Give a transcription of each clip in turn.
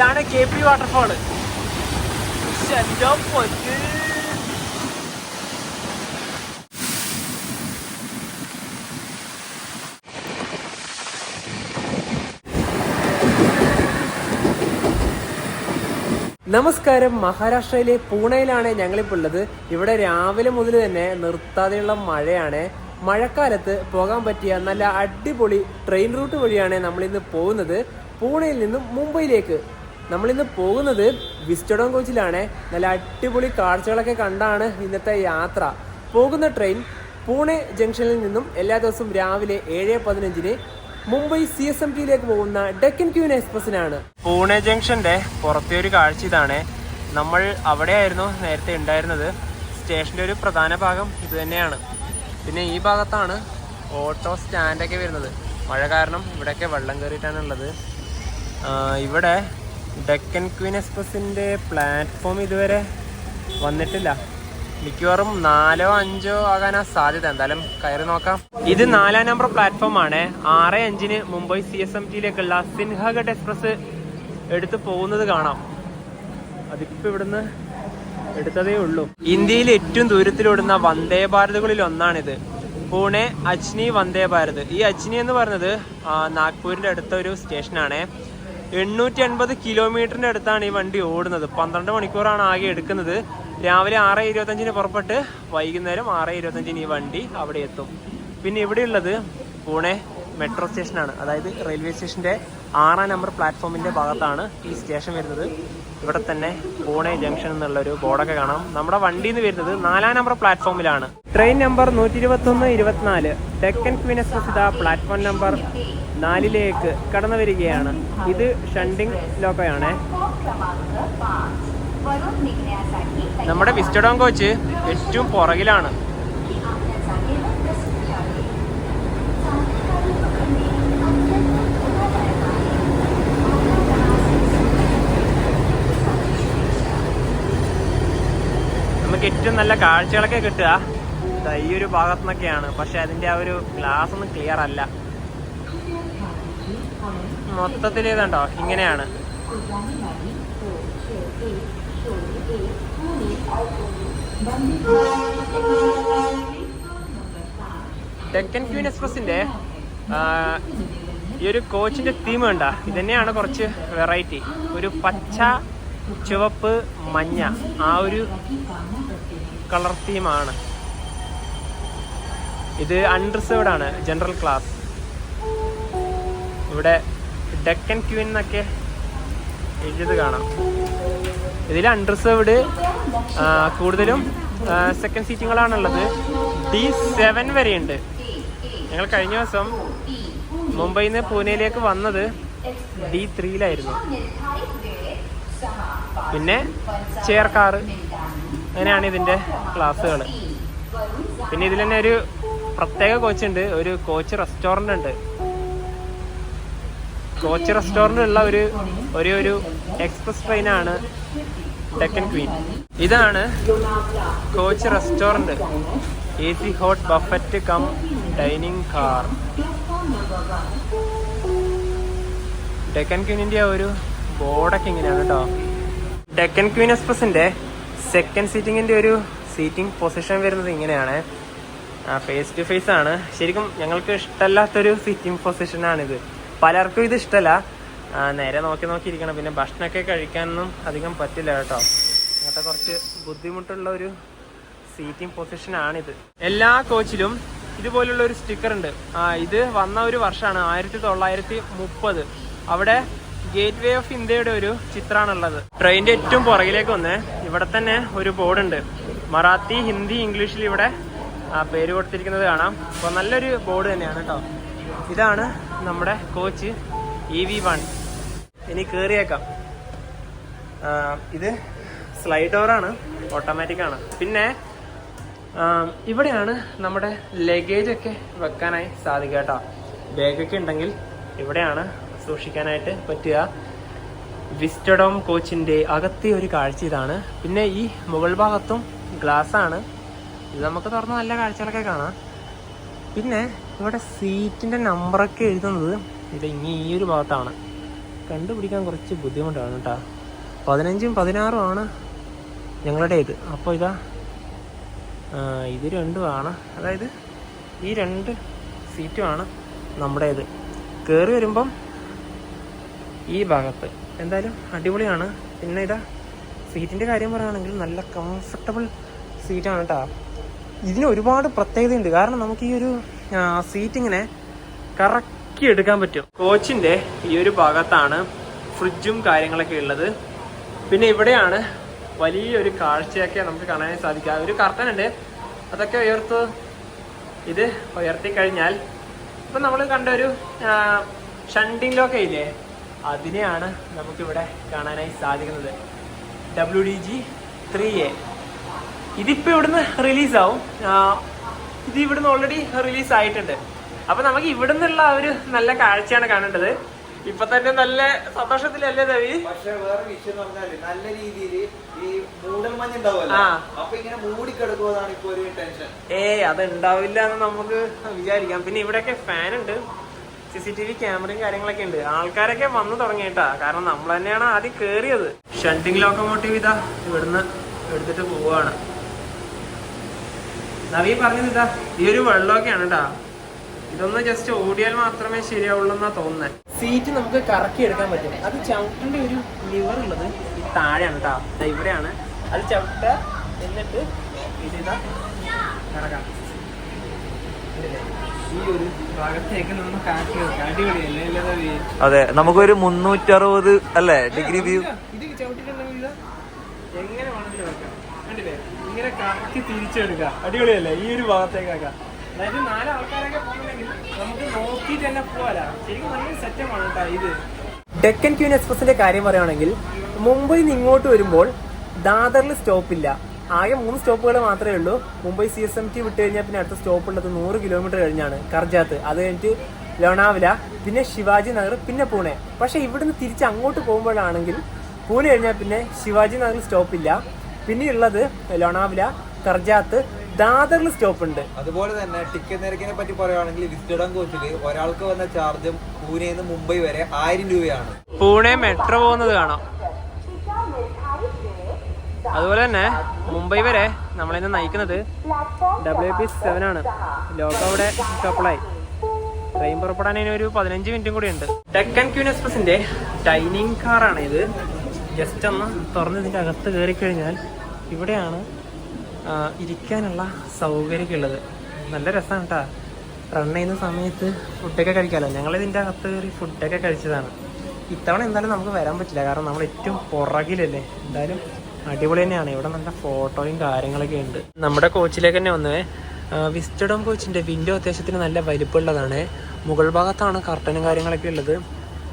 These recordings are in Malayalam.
ഇതാണ് KP വാട്ടർഫാള്. നമസ്കാരം. മഹാരാഷ്ട്രയിലെ പൂണെയിലാണ് ഞങ്ങളിപ്പോൾ ഉള്ളത്. ഇവിടെ രാവിലെ മുതൽ തന്നെ നിർത്താതെയുള്ള മഴയാണ്. മഴക്കാലത്ത് പോകാൻ പറ്റിയ നല്ല അടിപൊളി ട്രെയിൻ റൂട്ട് വഴിയാണ് നമ്മളിന്ന് പോകുന്നത്. പൂണെയിൽ നിന്നും മുംബൈയിലേക്ക് നമ്മളിന്ന് പോകുന്നത് വിസ്റ്റഡോം കോച്ചിലാണ്. നല്ല അടിപൊളി കാഴ്ചകളൊക്കെ കണ്ടാണ് ഇന്നത്തെ യാത്ര. പോകുന്ന ട്രെയിൻ പൂണെ ജംഗ്ഷനിൽ നിന്നും എല്ലാ ദിവസവും രാവിലെ 7:15 മുംബൈ CSMTയിലേക്ക് പോകുന്ന ഡെക്കൻ ക്വീൻ എക്സ്പ്രസിനാണ്. പൂണെ ജംഗ്ഷന്റെ പുറത്തെ ഒരു കാഴ്ച ഇതാണ്. നമ്മൾ അവിടെയായിരുന്നു നേരത്തെ ഉണ്ടായിരുന്നത്. സ്റ്റേഷന്റെ ഒരു പ്രധാന ഭാഗം ഇത് തന്നെയാണ്. പിന്നെ ഈ ഭാഗത്താണ് ഓട്ടോ സ്റ്റാൻഡൊക്കെ വരുന്നത്. മഴ കാരണം ഇവിടെയൊക്കെ വെള്ളം കയറിയിട്ടാണുള്ളത്. ഇവിടെ ഡെക്കൻ ക്വീൻ എക്സ്പ്രസിന്റെ പ്ലാറ്റ്ഫോം ഇതുവരെ വന്നിട്ടില്ല. മിക്കവാറും 4 or 5 ആകാനാ സാധ്യത. എന്തായാലും കയറി നോക്കാം. ഇത് 4ാം നമ്പർ പ്ലാറ്റ്ഫോം ആണ്. 6:05 മുംബൈ CSMTയിലേക്കുള്ള സിൻഹഗഡ് എക്സ്പ്രസ് എടുത്ത് പോകുന്നത് കാണാം. അതിപ്പോ ഇവിടുന്ന് എടുത്തതേ ഉള്ളൂ. ഇന്ത്യയിൽ ഏറ്റവും ദൂരത്തിലോടുന്ന വന്ദേ ഭാരതുകളിൽ ഒന്നാണിത്. പൂണെ അജ്നി വന്ദേ ഭാരത്. ഈ അജ്നി എന്ന് പറയുന്നത് നാഗ്പൂരിന്റെ അടുത്ത ഒരു സ്റ്റേഷനാണ്. 880 കിലോമീറ്ററിന്റെ അടുത്താണ് ഈ വണ്ടി ഓടുന്നത്. 12 മണിക്കൂറാണ് ആകെ എടുക്കുന്നത്. രാവിലെ 6:25 പുറപ്പെട്ട് വൈകുന്നേരം 6:25 ഈ വണ്ടി അവിടെ എത്തും. പിന്നെ ഇവിടെയുള്ളത് പൂണെ മെട്രോ സ്റ്റേഷനാണ്. അതായത് റെയിൽവേ സ്റ്റേഷന്റെ 6ാം നമ്പർ പ്ലാറ്റ്ഫോമിന്റെ ഭാഗത്താണ് ഈ സ്റ്റേഷൻ വരുന്നത്. ഇവിടെ തന്നെ പൂണെ ജംഗ്ഷൻ എന്നുള്ളൊരു ബോർഡൊക്കെ കാണാം. നമ്മുടെ വണ്ടിന്ന് വരുന്നത് 4ാം നമ്പർ പ്ലാറ്റ്ഫോമിലാണ്. Train number 121-24 Deccan Queen Express ഇതാ പ്ലാറ്റ്ഫോം നമ്പർ 4ലേക്ക് കടന്നു വരികയാണ്. ഇത് ഷണ്ടിങ് ലോക്കോയാണ്. നമ്മുടെ വിസ്റ്റഡോം കോച്ച് ഏറ്റവും പുറകിലാണ്. നമുക്ക് ഏറ്റവും നല്ല കാഴ്ചകളൊക്കെ കിട്ടുക ഈ ഒരു ഭാഗത്തു നിന്നൊക്കെയാണ്. പക്ഷെ അതിന്റെ ആ ഒരു ഗ്ലാസ് ഒന്നും ക്ലിയർ അല്ല. മൊത്തത്തിൽ ഇതുണ്ടോ ഇങ്ങനെയാണ്. ഡെക്കൻ ക്വീൻ എക്സ്പ്രസിന്റെ ഈ ഒരു കോച്ചിന്റെ തീം കണ്ട ഇതന്നെയാണ് കുറച്ച് വെറൈറ്റി. ഒരു പച്ച, ചുവപ്പ്, മഞ്ഞ ആ ഒരു കളർ തീമാണ്. ഇത് അൺറിസർവ്ഡ് ആണ്, ജനറൽ ക്ലാസ്. ഇവിടെ ഡെക്കൻ ക്വീൻ എന്നൊക്കെ എഴുതിയത് കാണാം. ഇതിൽ അൺറിസർവ്ഡ് കൂടുതലും സെക്കൻഡ് സീറ്റിങ്ങുകളാണുള്ളത്. D7 വരെയുണ്ട്. ഞങ്ങൾ കഴിഞ്ഞ ദിവസം മുംബൈയിൽ നിന്ന് പൂനെയിലേക്ക് വന്നത് D3യിലായിരുന്നു. പിന്നെ ചെയർ കാറ്, അങ്ങനെയാണ് ഇതിൻ്റെ ക്ലാസ്സുകൾ. പിന്നെ ഇതിൽ തന്നെ ഒരു പ്രത്യേക കോച്ചുണ്ട്. ഒരു കോച്ച് റെസ്റ്റോറൻ്റ് ഉണ്ട്. കോച്ച് റെസ്റ്റോറൻ്റ് ഉള്ള ഒരു എക്സ്പ്രസ് ട്രെയിനാണ് ഡെക്കൻ ക്വീൻ. ഇതാണ് coach restaurant. AC hot buffet cum dining car. Deccan ക്വീനിൻ്റെ ഒരു ബോർഡൊക്കെ ഇങ്ങനെയാണ് കേട്ടോ. ഡെക്കൻ ക്വീൻ എക്സ്പ്രസിൻ്റെ സെക്കൻഡ് സീറ്റിങ്ങിൻ്റെ ഒരു സീറ്റിംഗ് പൊസിഷൻ വരുന്നത് ഇങ്ങനെയാണ്. ഫേസ് ടു ഫേസ് ആണ്. ശരിക്കും ഞങ്ങൾക്ക് ഇഷ്ടമല്ലാത്തൊരു സീറ്റിംഗ് പൊസിഷനാണിത്. പലർക്കും ഇത് ഇഷ്ടമല്ല. നേരെ നോക്കിയിരിക്കണം. പിന്നെ ഭക്ഷണമൊക്കെ കഴിക്കാനൊന്നും അധികം പറ്റില്ല കേട്ടോ. അങ്ങനത്തെ കുറച്ച് ബുദ്ധിമുട്ടുള്ള ഒരു സീറ്റിംഗ് പൊസിഷനാണിത്. എല്ലാ കോച്ചിലും ഇതുപോലുള്ള ഒരു സ്റ്റിക്കർ ഉണ്ട്. ഇത് വന്ന ഒരു വർഷമാണ് 1930. അവിടെ ഗേറ്റ് വേ ഓഫ് ഇന്ത്യയുടെ ഒരു ചിത്രമാണുള്ളത്. ട്രെയിനിന്റെ ഏറ്റവും പുറകിലേക്ക് വന്ന് ഇവിടെ തന്നെ ഒരു ബോർഡുണ്ട്. മറാത്തി, ഹിന്ദി, ഇംഗ്ലീഷിൽ ഇവിടെ പേര് കൊടുത്തിരിക്കുന്നത് കാണാം. അപ്പോൾ നല്ലൊരു ബോർഡ് തന്നെയാണ് കേട്ടോ. ഇതാണ് നമ്മുടെ കോച്ച് EV1. ഇനി കയറിയേക്കാം. ഇത് സ്ലൈഡ് ഡോറാണ്, ഓട്ടോമാറ്റിക് ആണ്. പിന്നെ ഇവിടെയാണ് നമ്മുടെ ലഗേജ് ഒക്കെ വെക്കാനായി സാധിക്കുക കേട്ടോ. ബാഗൊക്കെ ഉണ്ടെങ്കിൽ ഇവിടെയാണ് സൂക്ഷിക്കാനായിട്ട് പറ്റുക. വിസ്റ്റഡോം കോച്ചിന്റെ അകത്തെ ഒരു കാഴ്ച ഇതാണ്. പിന്നെ ഈ മുകൾ ഭാഗത്തും ഗ്ലാസ് ആണ്. ഇത് നമുക്ക് തുറന്ന് നല്ല കാഴ്ചകളൊക്കെ കാണാം. പിന്നെ ഇവിടെ സീറ്റിന്റെ നമ്പറൊക്കെ എഴുതുന്നത് ഇത് ഈ ഒരു ഭാഗത്താണ്. കണ്ടുപിടിക്കാൻ കുറച്ച് ബുദ്ധിമുട്ടാണ് കേട്ടോ. 15ഉം 16ഉം ആണ് ഞങ്ങളുടേത്. അപ്പോൾ ഇതാ ഇത് രണ്ടുമാണ്, അതായത് ഈ 2 സീറ്റുമാണ് നമ്മുടേത്. കയറി വരുമ്പം ഈ ഭാഗത്ത് എന്തായാലും അടിപൊളിയാണ്. പിന്നെ ഇതാ സീറ്റിൻ്റെ കാര്യം പറയുകയാണെങ്കിൽ നല്ല കംഫർട്ടബിൾ സീറ്റാണ് കേട്ടോ. ഇതിന് ഒരുപാട് പ്രത്യേകതയുണ്ട്. കാരണം നമുക്ക് ഈ ഒരു സീറ്റ് ഇങ്ങനെ കറക്കി എടുക്കാൻ പറ്റും. കോച്ചിൻ്റെ ഈ ഒരു ഭാഗത്താണ് ഫ്രിഡ്ജും കാര്യങ്ങളൊക്കെ ഉള്ളത്. പിന്നെ ഇവിടെയാണ് വലിയൊരു കാഴ്ചയൊക്കെ നമുക്ക് കാണാൻ സാധിക്കുക. ഒരു കർട്ടൻ ഉണ്ട്, അതൊക്കെ ഇത് ഉയർത്തി കഴിഞ്ഞാൽ ഇപ്പം നമ്മൾ കണ്ട ഒരു ഷണ്ടിങ് ലോക്ക് ഇല്ലേ, അതിനെയാണ് നമുക്കിവിടെ കാണാനായി സാധിക്കുന്നത്. WDG 3A. ഇതിപ്പോൾ ഇവിടുന്ന് റിലീസാവും. ഇത് ഇവിടുന്ന് ഓൾറെഡി റിലീസ് ആയിട്ടുണ്ട്. അപ്പം നമുക്ക് ഇവിടെ നിന്നുള്ള ഒരു നല്ല കാഴ്ചയാണ് കാണേണ്ടത്. ഇപ്പൊ തന്നെ നല്ല സന്തോഷത്തിലല്ലേ രവി? പക്ഷെ വേറെ വിഷയം എന്ന് പറഞ്ഞാല് നല്ല രീതിയിൽ ഈ മൂടൽമഞ്ഞ് ഉണ്ടാവുമല്ലോ, അപ്പൊ ഇങ്ങനെ മൂടിക്കിടക്കുമ്പോഴാണ് ഇപ്പൊ ഒരു ടെൻഷൻ. അത് ഉണ്ടാവില്ല എന്ന് നമുക്ക് വിചാരിക്കാം. പിന്നെ ഇവിടെയൊക്കെ ഫാൻ ഉണ്ട്, CCTV ക്യാമറയും കാര്യങ്ങളൊക്കെ ഉണ്ട്. ആൾക്കാരൊക്കെ വന്നു തുടങ്ങിയിട്ടാ, കാരണം നമ്മൾ തന്നെയാണ് ആദ്യം കേറിയത്. ഷണ്ടിങ് ലോക്കോമോട്ടീവ് ഇതാ ഇവിടുന്ന് എടുത്തിട്ട് പോവാണ്. നവീ പറഞ്ഞത് ഇതാ ഈ ഒരു വെള്ളമൊക്കെയാണ് കേട്ടാ. ഇതൊന്ന് ജസ്റ്റ് ഓടിയാൽ മാത്രമേ ശരിയാവുള്ളൂ എന്നാ തോന്നുന്നത്. സീറ്റ് നമുക്ക് കറക്കി എടുക്കാൻ പറ്റും. അത് ചവിട്ടേണ്ട ഒരു ലിവർ ഉള്ളത് ഈ താഴെയാണ് കേട്ടോ, ഇവിടെയാണ്. അത് ചവിട്ട എന്നിട്ട് ഇതിതാ കറക്കാം. ഈ ഒരു ഭാഗത്തേക്ക് നമ്മൾ കാട്ടി വെക്കാം. അടിപൊളിയല്ലേ? അതെ, നമുക്കൊരു 360 അല്ലേ ഡിഗ്രി വ്യൂ. ഇത് ചവിട്ടിട്ടുണ്ടെങ്കിൽ ഇതാ എങ്ങനെ വേണമെങ്കിലും വെക്കാം. കണ്ടില്ലേ, ഇങ്ങനെ കറക്കി തിരിച്ചെടുക്കാം. അടിപൊളിയല്ലേ? ഈ ഒരു ഭാഗത്തേക്കാക്കാം. അതായത് 4 ആൾക്കാരൊക്കെ പോകുന്നുണ്ടെങ്കിൽ നമുക്ക് നോക്കിയിട്ട് തന്നെ പോകാല. ശരിക്കും നല്ല സെറ്റമാണ് കേട്ടോ ഇത്. ഡെക്കൻ ക്യൂൻ എക്സ്പ്രസിന്റെ കാര്യം പറയുകയാണെങ്കിൽ മുംബൈയിൽ നിന്ന് ഇങ്ങോട്ട് വരുമ്പോൾ ദാദറിൽ സ്റ്റോപ്പില്ല. ആകെ 3 സ്റ്റോപ്പുകൾ മാത്രമേ ഉള്ളൂ. മുംബൈ CSMT വിട്ട് കഴിഞ്ഞാൽ പിന്നെ അടുത്ത സ്റ്റോപ്പ് ഉള്ളത് 100 കിലോമീറ്റർ കഴിഞ്ഞാണ്, കർജാത്ത്. അത് കഴിഞ്ഞിട്ട് ലോണാവല, പിന്നെ ശിവാജി നഗർ, പിന്നെ പൂനെ. പക്ഷെ ഇവിടുന്ന് തിരിച്ച് അങ്ങോട്ട് പോകുമ്പോഴാണെങ്കിൽ പൂനെ കഴിഞ്ഞാൽ പിന്നെ ശിവാജി നഗറിൽ സ്റ്റോപ്പില്ല. പിന്നെയുള്ളത് ലോണാവല, കർജാത്ത്, ദാദറിൽ സ്റ്റോപ്പ് ഉണ്ട്. അതുപോലെ തന്നെ ടിക്കറ്റ് നിരക്കിനെ പറ്റി പറയുകയാണെങ്കിൽ വിസിറ്റഡ് കോച്ചിൽ ഒരാൾക്ക് വന്ന ചാർജും പൂനെയിൽ നിന്ന് മുംബൈ വരെ 1000 രൂപയാണ്. പൂനെ മെട്രോ പോകുന്നത് കാണാം. അതുപോലെ തന്നെ മുംബൈ വരെ നമ്മളിന്ന് നയിക്കുന്നത് WP7 ആണ്. ലോകം അവിടെ കപ്പിളായി. ട്രെയിൻ പുറപ്പെടാൻ ഇനി ഒരു 15 മിനിറ്റും കൂടി ഉണ്ട്. ഡെക്കൻ ക്യൂൻ എക്സ്പ്രസിന്റെ ഡൈനിങ് കാറാണ് ഇത്. ജസ്റ്റ് ഒന്ന് തുറന്ന് ഇതിൻ്റെ അകത്ത് കയറി കഴിഞ്ഞാൽ ഇവിടെയാണ് ഇരിക്കാനുള്ള സൗകര്യമൊക്കെ ഉള്ളത്. നല്ല രസമാണ് കേട്ടോ. റൺ ചെയ്യുന്ന സമയത്ത് ഫുഡൊക്കെ കഴിക്കാമല്ലോ. ഞങ്ങളിതിൻ്റെ അകത്ത് കയറി ഫുഡൊക്കെ കഴിച്ചതാണ്. ഇത്തവണ എന്തായാലും നമുക്ക് വരാൻ പറ്റില്ല, കാരണം നമ്മൾ ഏറ്റവും പുറകിലല്ലേ. എന്തായാലും അടിപൊളി തന്നെയാണ്. ഇവിടെ നല്ല ഫോട്ടോയും കാര്യങ്ങളൊക്കെ ഉണ്ട്. നമ്മുടെ കോച്ചിലേക്ക് തന്നെ വന്നേ. വിസ്റ്റഡോം കോച്ചിൻ്റെ വിൻഡോ അത്യാവശ്യത്തിന് നല്ല വലിപ്പമുള്ളതാണ്. മുകൾ ഭാഗത്താണ് കർട്ടനും കാര്യങ്ങളൊക്കെ ഉള്ളത്.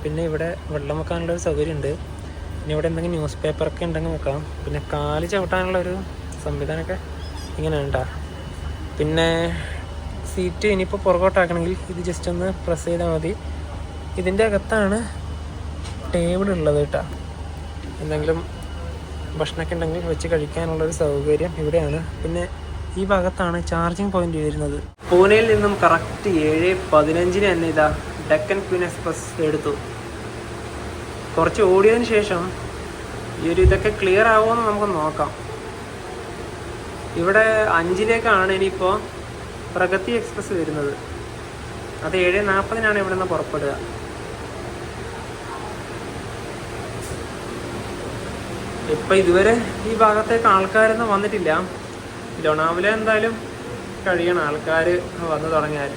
പിന്നെ ഇവിടെ വെള്ളം വെക്കാനുള്ളൊരു സൗകര്യമുണ്ട്. പിന്നെ ഇവിടെ എന്തെങ്കിലും ന്യൂസ് പേപ്പറൊക്കെ ഉണ്ടെങ്കിൽ വെക്കാം. പിന്നെ കാല് ചവിട്ടാനുള്ളൊരു സംവിധാനമൊക്കെ ഇങ്ങനെയാണ് കേട്ടോ. പിന്നെ സീറ്റ് ഇനിയിപ്പോൾ പുറകോട്ടാക്കണമെങ്കിൽ ഇത് ജസ്റ്റ് ഒന്ന് പ്രസ് ചെയ്താൽ മതി. ഇതിൻ്റെ അകത്താണ് ടേബിൾ ഉള്ളത് കേട്ടോ. എന്തെങ്കിലും ഭക്ഷണമൊക്കെ ഉണ്ടെങ്കിൽ വെച്ച് കഴിക്കാനുള്ളൊരു സൗകര്യം ഇവിടെയാണ്. പിന്നെ ഈ ഭാഗത്താണ് ചാർജിങ് പോയിന്റ് വരുന്നത്. പൂനെയിൽ നിന്നും കറക്റ്റ് 7:15 തന്നെ ഇതാ ഡെക്കൻ ക്യൂൻ എക്സ്പ്രസ് എടുത്തു. കുറച്ച് ഓടിയതിന് ശേഷം ഈ ഒരു ഇതൊക്കെ ക്ലിയർ ആവുമെന്ന് നമുക്ക് നോക്കാം. ഇവിടെ 5 ഇനിയിപ്പോൾ പ്രഗതി എക്സ്പ്രസ് വരുന്നത്. അത് 7:40 ഇവിടെ നിന്ന് പുറപ്പെടുക. ഇപ്പം ഇതുവരെ ഈ ഭാഗത്തേക്ക് ആൾക്കാരൊന്നും വന്നിട്ടില്ല. ലോണാവല എന്തായാലും കഴിയണം ആൾക്കാർ വന്നു തുടങ്ങിയാൽ.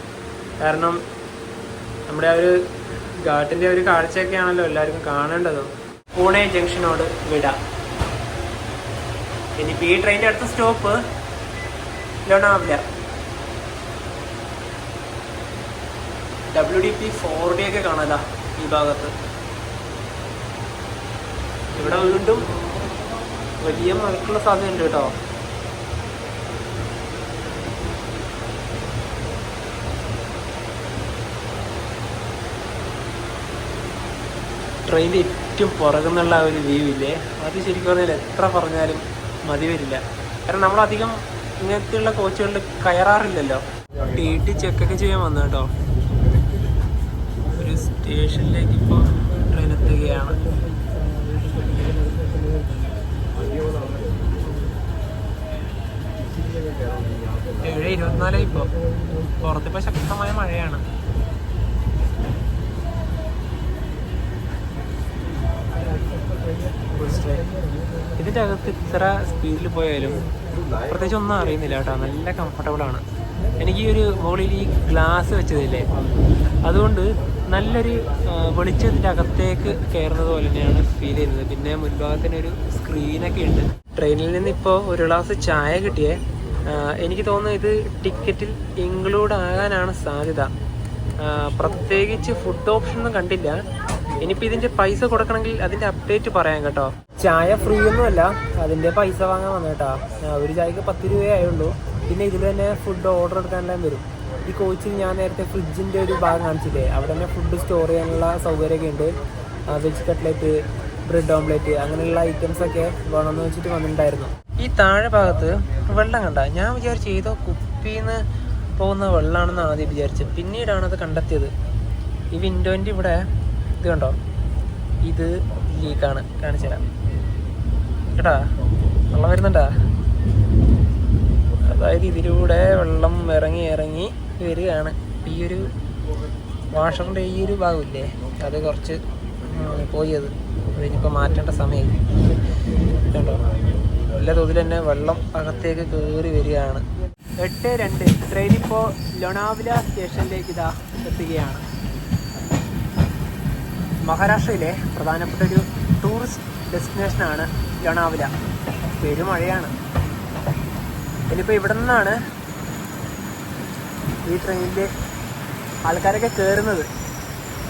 കാരണം നമ്മുടെ ആ ഒരു ഘാട്ടിൻ്റെ ഒരു കാഴ്ചയൊക്കെയാണല്ലോ എല്ലാവർക്കും കാണേണ്ടത്. പൂനെ ജംഗ്ഷനോട് വിടാം. ഇനിയിപ്പോൾ ഈ ട്രെയിനിൻ്റെ അടുത്ത സ്റ്റോപ്പ് ലോണാവല. WDP 4D ഒക്കെ കാണാല ഈ ഭാഗത്ത്. ഇവിടെ വീണ്ടും വലിയ മഴക്കുള്ള സാധ്യതയുണ്ട് കേട്ടോ. ട്രെയിനിൻ്റെ ഏറ്റവും പുറകുന്നുള്ള ആ ഒരു വ്യൂ ഇല്ലേ, അത് ശരിക്കും പറഞ്ഞാൽ എത്ര പറഞ്ഞാലും മതി വരില്ല. കാരണം നമ്മളധികം ഇങ്ങനത്തെയുള്ള കോച്ചുകളിൽ കയറാറില്ലല്ലോ. TT ചെക്കൊക്കെ ചെയ്യാൻ വന്നു കേട്ടോ. ഒരു സ്റ്റേഷനിലേക്ക് ഇപ്പോൾ ട്രെയിൻ എത്തി. എത്തുകയാണ്. 7:24 ഇപ്പോൾ. പുറത്തിപ്പോൾ ശക്തമായ മഴയാണ്. ഇതിൻ്റെ അകത്ത് ഇത്ര സ്പീഡിൽ പോയാലും പ്രത്യേകിച്ച് ഒന്നും അറിയുന്നില്ല കേട്ടോ. നല്ല കംഫർട്ടബിൾ ആണ്. എനിക്ക് ഈ ഒരു മുകളിൽ ഈ ഗ്ലാസ് വെച്ചതില്ലേ, അതുകൊണ്ട് നല്ലൊരു വെളിച്ചത്തിൻ്റെ അകത്തേക്ക് കയറുന്നത് പോലെ തന്നെയാണ് ഫീൽ ചെയ്യുന്നത്. പിന്നെ മുൻഭാഗത്തിനൊരു സ്ക്രീനൊക്കെ ഉണ്ട്. ട്രെയിനിൽ നിന്ന് ഇപ്പോൾ ഒരു ഗ്ലാസ് ചായ കിട്ടിയേ. എനിക്ക് തോന്നുന്നു ഇത് ടിക്കറ്റിൽ ഇൻക്ലൂഡ് ആകാനാണ് സാധ്യത. പ്രത്യേകിച്ച് ഫുഡ് ഓപ്ഷൻ ഒന്നും കണ്ടില്ല. ഇനിയിപ്പോൾ ഇതിൻ്റെ പൈസ കൊടുക്കണമെങ്കിൽ അതിൻ്റെ അപ്ഡേറ്റ് പറയാം കേട്ടോ. ചായ ഫ്രീ ഒന്നുമല്ല, അതിൻ്റെ പൈസ വാങ്ങാൻ വന്നു കേട്ടോ. ഒരു ചായക്ക് 10 രൂപയേ ആയുള്ളൂ. പിന്നെ ഇതിൽ തന്നെ ഫുഡ് ഓർഡർ എടുക്കാനെല്ലാം വരും. ഈ കോച്ചിൽ ഞാൻ നേരത്തെ ഫ്രിഡ്ജിൻ്റെ ഒരു ഭാഗം കാണിച്ചില്ലേ, അവിടെ തന്നെ ഫുഡ് സ്റ്റോർ ചെയ്യാനുള്ള സൗകര്യമൊക്കെ ഉണ്ട്. വെജ് കട്ട്ലറ്റ്, ബ്രെഡ് ഓംലെറ്റ്, അങ്ങനെയുള്ള ഐറ്റംസൊക്കെ വേണമെന്ന് വെച്ചിട്ട് വന്നിട്ടുണ്ടായിരുന്നു. ഈ താഴെ ഭാഗത്ത് വെള്ളം കണ്ട, ഞാൻ വിചാരിച്ചു ഏതോ കുപ്പിന്ന് പോകുന്ന വെള്ളമാണെന്ന് ആദ്യം വിചാരിച്ചത്. പിന്നീടാണ് അത് കണ്ടെത്തിയത്. ഈ വിൻഡോൻ്റെ ഇവിടെ ഇത് കണ്ടോ, ഇത് ലീക്കാണ്. കാണിച്ചു തരാം കേട്ടാ, വെള്ളം വരുന്നുണ്ടാ. അതായത് ഇതിലൂടെ വെള്ളം ഇറങ്ങി വരികയാണ്. ഈ ഒരു വാഷറിൻ്റെ ഈ ഒരു ഭാഗമില്ലേ, അത് കുറച്ച് പോയത് അതിനിപ്പോൾ മാറ്റേണ്ട സമയമായി. കണ്ടോ, നല്ല തോതിൽ തന്നെ വെള്ളം അകത്തേക്ക് കയറി വരികയാണ്. 8:02 ട്രെയിൻ ഇപ്പോൾ ലോണാവല സ്റ്റേഷനിലേക്ക് ഇതാ എത്തുകയാണ്. മഹാരാഷ്ട്രയിലെ പ്രധാനപ്പെട്ട ഒരു ടൂറിസ്റ്റ് ഡെസ്റ്റിനേഷനാണ് ലോണാവല. പെരുമഴയാണ്. ഇനിയിപ്പോൾ ഇവിടെ നിന്നാണ് ഈ ട്രെയിനിൽ ആൾക്കാരൊക്കെ കയറുന്നത്.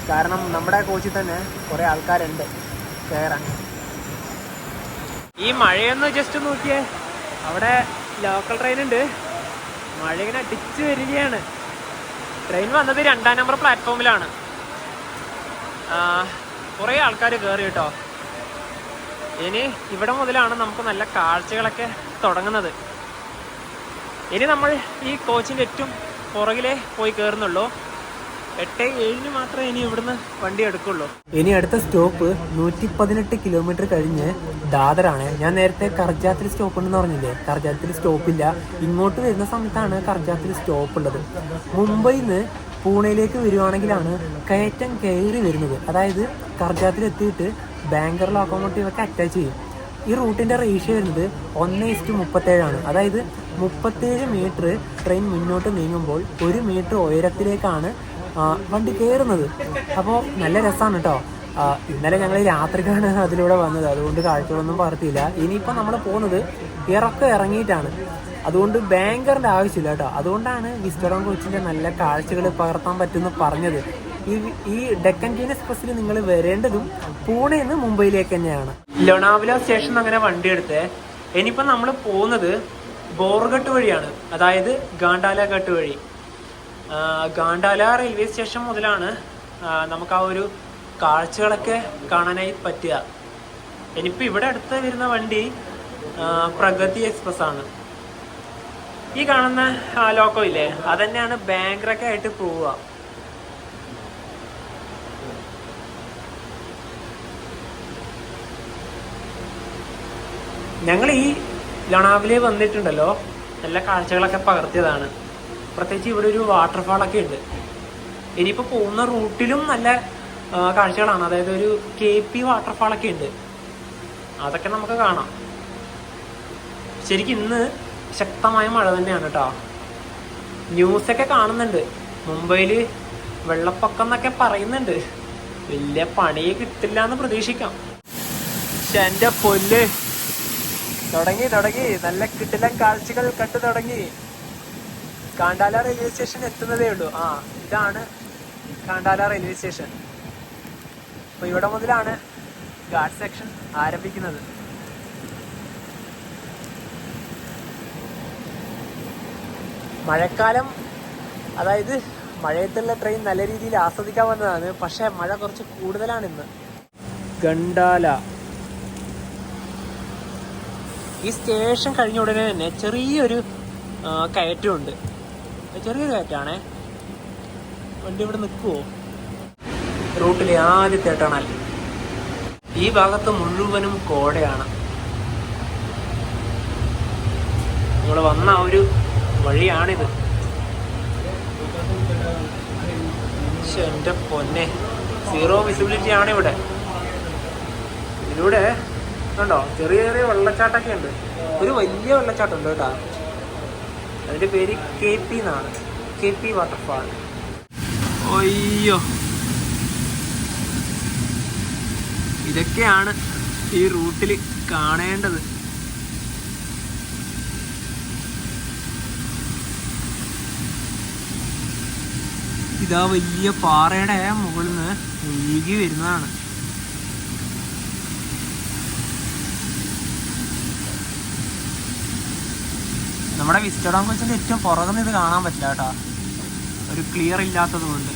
കാരണം നമ്മുടെ കോച്ചിൽ തന്നെ കുറേ ആൾക്കാരുണ്ട് കയറാൻ. ഈ മഴയൊന്ന് ജസ്റ്റ് നോക്കിയേ, അവിടെ ലോക്കൽ ട്രെയിനുണ്ട്. മഴ ഇങ്ങനെ അടിച്ച് വരികയാണ്. ട്രെയിൻ വന്നത് 2-ാം നമ്പർ പ്ലാറ്റ്ഫോമിലാണ്. കുറേ ആൾക്കാർ കയറി കേട്ടോ. ഇനി ഇവിടെ മുതലാണ് നമുക്ക് നല്ല കാഴ്ചകളൊക്കെ തുടങ്ങുന്നത്. ഇനി നമ്മൾ ഈ കോച്ചിൻ്റെ ഏറ്റവും പുറകിലേ പോയി കയറുന്നുള്ളൂ. 8:07 മാത്രമേ ഇനി ഇവിടുന്ന് വണ്ടി എടുക്കുള്ളൂ. ഇനി അടുത്ത സ്റ്റോപ്പ് 118 കിലോമീറ്റർ കഴിഞ്ഞ് ദാദറാണ്. ഞാൻ നേരത്തെ കർജാത്തിൽ സ്റ്റോപ്പ് ഉണ്ടെന്ന് പറഞ്ഞില്ലേ, കർജാത്തിൽ സ്റ്റോപ്പില്ല. ഇങ്ങോട്ട് വരുന്ന സമയത്താണ് കർജാത്തിൽ സ്റ്റോപ്പ് ഉള്ളത്. മുംബൈയിൽ നിന്ന് പൂനെയിലേക്ക് വരുവാണെങ്കിലാണ് കയറ്റം കയറി വരുന്നത്. അതായത് കർജാത്തിൽ എത്തിയിട്ട് ബാംഗ്ലൂർ ലോക്കോമോട്ടീവ് ഒക്കെ അറ്റാച്ച് ചെയ്യും. ഈ റൂട്ടിൻ്റെ റേഷ്യോ വരുന്നത് 1:37 അതായത് 37 മീറ്റർ ട്രെയിൻ മുന്നോട്ട് നീങ്ങുമ്പോൾ 1 മീറ്റർ ഉയരത്തിലേക്കാണ് വണ്ടി കയറുന്നത്. അപ്പോൾ നല്ല രസമാണ് കേട്ടോ. ഇന്നലെ ഞങ്ങൾ രാത്രിക്കാണ് അതിലൂടെ വന്നത്, അതുകൊണ്ട് കാഴ്ചകളൊന്നും പകർത്തിയില്ല. ഇനിയിപ്പോൾ നമ്മൾ പോകുന്നത് ഇറങ്ങിയിട്ടാണ്. അതുകൊണ്ട് ബാങ്കറിൻ്റെ ആവശ്യമില്ല കേട്ടോ. അതുകൊണ്ടാണ് വിസ്റ്റോറം കോച്ചിൻ്റെ നല്ല കാഴ്ചകൾ പകർത്താൻ പറ്റുമെന്ന് പറഞ്ഞത്. ഈ ഡെക്കൻ ക്വീൻ എക്സ്പ്രസ്സിൽ നിങ്ങൾ വരേണ്ടതും പൂണെയിൽ നിന്ന് മുംബൈയിലേക്ക് തന്നെയാണ്. ലോണാവല സ്റ്റേഷൻ അങ്ങനെ വണ്ടി എടുത്തേ. ഇനിയിപ്പോൾ നമ്മൾ പോകുന്നത് ബോർഘട്ട് വഴിയാണ്, അതായത് ഗാണ്ടാല ഘട്ട് വഴി. ഗാണ്ടാല റെയിൽവേ സ്റ്റേഷൻ മുതലാണ് നമുക്ക് ആ ഒരു കാഴ്ചകളൊക്കെ കാണാനായി പറ്റുക. ഇനിയിപ്പോൾ ഇവിടെ അടുത്ത് വരുന്ന വണ്ടി പ്രഗതി എക്സ്പ്രസ് ആണ്. ഈ കാണുന്ന ലോക്കോ ഇല്ലേ, അതന്നെയാണ് ബാംഗ്ലൂരൊക്കെ ആയിട്ട് പോവുക. ഞങ്ങൾ ഈ ലോണാവലയിൽ വന്നിട്ടുണ്ടല്ലോ, നല്ല കാഴ്ചകളൊക്കെ പകർത്തിയതാണ്. പ്രത്യേകിച്ച് ഇവിടെ ഒരു വാട്ടർഫാളൊക്കെ ഉണ്ട്. ഇനിയിപ്പോൾ പോകുന്ന റൂട്ടിലും നല്ല കാഴ്ചകളാണ്. അതായത് ഒരു KP വാട്ടർഫാളൊക്കെ ഉണ്ട്, അതൊക്കെ നമുക്ക് കാണാം. ശരിക്കും ഇന്ന് ശക്തമായ മഴ തന്നെയാണ് കേട്ടോ. ന്യൂസൊക്കെ കാണുന്നുണ്ട്, മുംബൈയിൽ വെള്ളപ്പൊക്കം എന്നൊക്കെ പറയുന്നുണ്ട്. വലിയ പണിയെ കിട്ടില്ല എന്ന് പ്രതീക്ഷിക്കാം. പക്ഷെ എൻ്റെ പൊല്ല് തുടങ്ങി നല്ല കിട്ടില്ല കാഴ്ചകൾ കണ്ടു തുടങ്ങി. കാണ്ടാല റെയിൽവേ സ്റ്റേഷൻ എത്തുന്നതേ ഉള്ളൂ. ഇതാണ് കാണ്ടാല റെയിൽവേ സ്റ്റേഷൻ. അപ്പോൾ ഇവിടെ മുതലാണ് ഗാർഡ് സെക്ഷൻ ആരംഭിക്കുന്നത്. മഴക്കാലം, അതായത് മഴയത്തുള്ള ട്രെയിൻ നല്ല രീതിയിൽ ആസ്വദിക്കാൻ വന്നതാണ്. പക്ഷേ മഴ കുറച്ച് കൂടുതലാണ് ഇന്ന്. ഗണ്ടാല ഈ സ്റ്റേഷൻ കഴിഞ്ഞ ഉടനെ തന്നെ ചെറിയൊരു കയറ്റമുണ്ട്. ചെറിയൊരു കയറ്റാണേ. വണ്ടി ഇവിടെ നിൽക്കുമോ? റൂട്ടിലെ ആദ്യത്തെ ടണൽ ഈ ഭാഗത്ത് മുഴുവനും കോടയാണ്. നമ്മൾ വന്ന ആ ഒരു വഴിയാണിത്. പക്ഷെ എൻ്റെ പൊന്നെ, സീറോ വിസിബിലിറ്റി ആണ് ഇവിടെ. ഇതിലൂടെ കണ്ടോ ചെറിയ ചെറിയ വെള്ളച്ചാട്ടമൊക്കെ ഉണ്ട്. ഒരു വലിയ വെള്ളച്ചാട്ടം ഉണ്ട് കേട്ടോ. അതിൻ്റെ പേര് KP എന്നാണ്, KP വാട്ടർഫാൾ. അയ്യോ, ഇതൊക്കെയാണ് ഈ റൂട്ടിൽ കാണേണ്ടത്. ഇതാ വലിയ പാറയുടെ മുകളിൽ നിന്ന് ഒഴുകി വരുന്നതാണ്. നമ്മുടെ വിസ്റ്റോഡാം കോച്ചിൻ്റെ ഏറ്റവും പുറകുനിന്ന് ഇത് കാണാൻ പറ്റില്ല കേട്ടോ, ഒരു ക്ലിയർ ഇല്ലാത്തത് കൊണ്ട്.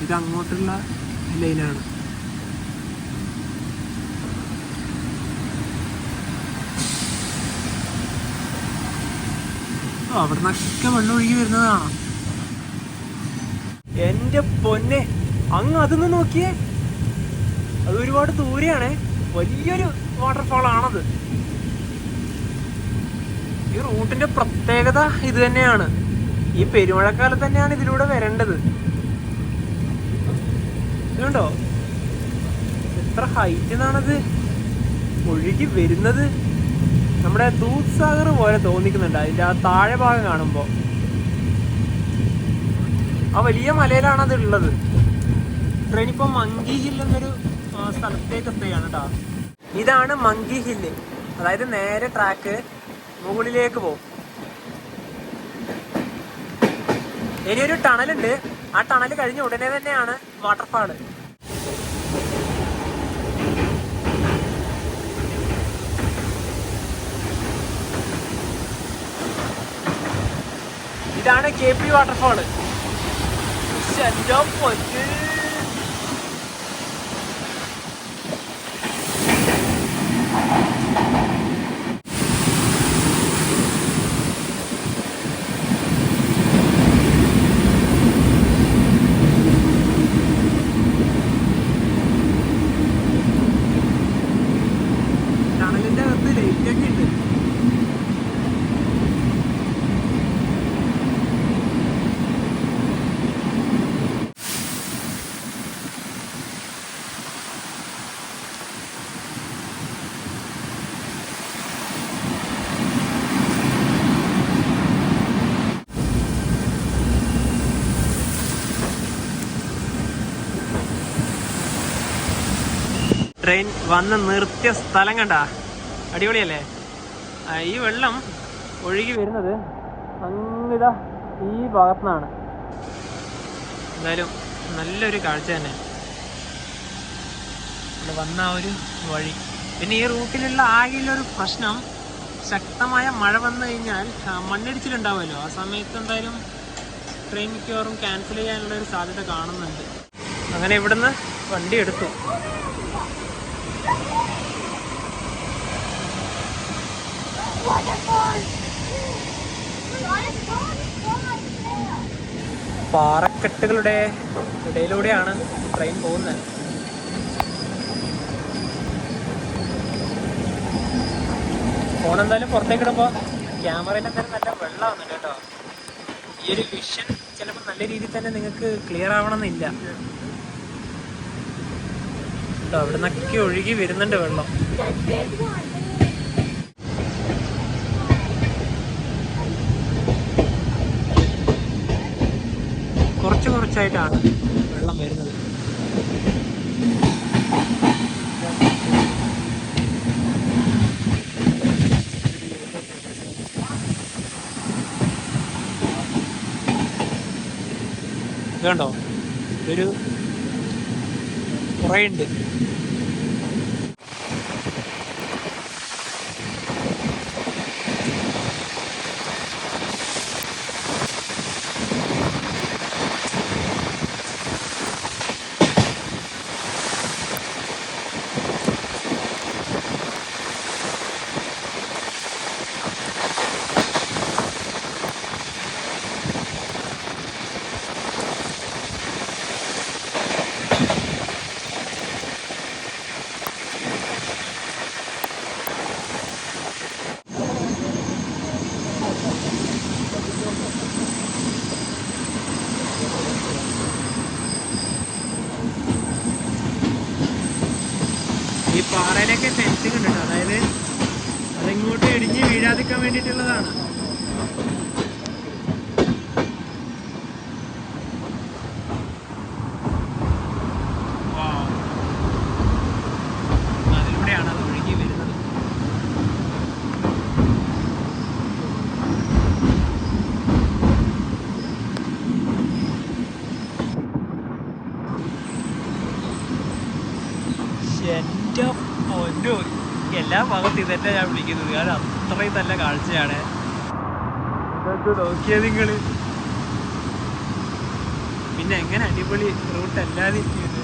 ഇത് അങ്ങോട്ടുള്ള ലൈനാണ്. അവിടെ നിന്നൊക്കെ വെള്ളം ഒഴുകി വരുന്നതാണ്. എൻ്റെ പൊന്നെ, അങ്ങ് അതൊന്ന് നോക്കിയേ, അത് ഒരുപാട് ദൂരെയാണേ. വലിയൊരു വാട്ടർഫാൾ ആണത്. ഈ റൂട്ടിന്റെ പ്രത്യേകത ഇത് തന്നെയാണ്. ഈ പെരുമഴക്കാലത്ത് തന്നെയാണ് ഇതിലൂടെ വരേണ്ടത്. ഇതുണ്ടോ എത്ര ഹൈറ്റ് നിന്നാണത് ഒഴുകി വരുന്നത്. നമ്മുടെ ദൂത് സാഗർ പോലെ തോന്നിക്കുന്നുണ്ട് അതിൻ്റെ ആ താഴെ ഭാഗം കാണുമ്പോൾ. ആ വലിയ മലയിലാണ് അത് ഉള്ളത്. ട്രെയിൻ ഇപ്പോൾ മങ്കി ഹിൽ എന്നൊരു സ്ഥലത്തേക്ക് എത്തുകയാണ് കേട്ടോ. ഇതാണ് മങ്കി ഹില്ല്. അതായത് നേരെ ട്രാക്ക് മുകളിലേക്ക് പോകും. ഇനിയൊരു ടണലുണ്ട്. ആ ടണൽ കഴിഞ്ഞ ഉടനെ തന്നെയാണ് വാട്ടർഫാള്. ഇതാണ് KP വാട്ടർഫാള്. ടണലിന്റെ അകത്ത് ലൈറ്റൊക്കെ ഉണ്ട്. ട്രെയിൻ വന്ന് നിർത്തിയ സ്ഥലം കണ്ട അടിപൊളിയല്ലേ. ഈ വെള്ളം ഒഴുകി വരുന്നത് അങ്ങിതാ ഈ ഭാഗത്തു നിന്നാണ്. എന്തായാലും നല്ലൊരു കാഴ്ച തന്നെ ഇവിടെ വന്ന ഒരു വഴി. പിന്നെ ഈ റൂട്ടിലുള്ള ആകെയുള്ളൊരു പ്രശ്നം, ശക്തമായ മഴ വന്നു കഴിഞ്ഞാൽ മണ്ണിടിച്ചിലുണ്ടാവുമല്ലോ. ആ സമയത്ത് എന്തായാലും ട്രെയിൻ മിക്കവാറും ക്യാൻസൽ ചെയ്യാനുള്ള ഒരു സാധ്യത കാണുന്നുണ്ട്. അങ്ങനെ ഇവിടുന്ന് വണ്ടി എടുത്തു. പാറക്കെട്ടുകളുടെ ഇടയിലൂടെയാണ് ട്രെയിൻ പോകുന്നത്. ഫോൺ എന്തായാലും പുറത്തേക്ക് ഇടുമ്പോൾ ക്യാമറയിൽ എന്തായാലും നല്ല വെള്ളമാവുന്നുണ്ട് കേട്ടോ. ഈ ഒരു വിഷൻ ചിലപ്പോൾ നല്ല രീതിയിൽ തന്നെ നിങ്ങൾക്ക് ക്ലിയർ ആവണമെന്നില്ല കേട്ടോ. അവിടെ നിന്നൊക്കെ ഒഴുകി വരുന്നുണ്ട് വെള്ളം. കുറച്ച് കുറച്ചായിട്ടാണ് വെള്ളം വരുന്നത്. ഇതുണ്ടോ, ഒരു കുറേ ഉണ്ട്. ഫെൻസിങ് ഉണ്ട് കേട്ടോ. അതായത് അതിങ്ങോട്ട് ഇടിഞ്ഞ് വീഴാതിരിക്കാൻ വേണ്ടിയിട്ടുള്ളതാണ്. അതിലൂടെയാണ് അത് ഒഴുകി വരുന്നത്. എൻ്റെ പൊന്നോ, എല്ലാ ഭാഗത്തും ഇതന്നെ ഞാൻ വിളിക്കുന്നത്. കാരണം അത്രയും നല്ല കാഴ്ചയാണ്. ഇതൊക്കെ നോക്കിയാൽ നിങ്ങൾ പിന്നെ എങ്ങനെ അടിപൊളി റൂട്ട് അല്ലാതെ ഇരിക്കുന്നത്.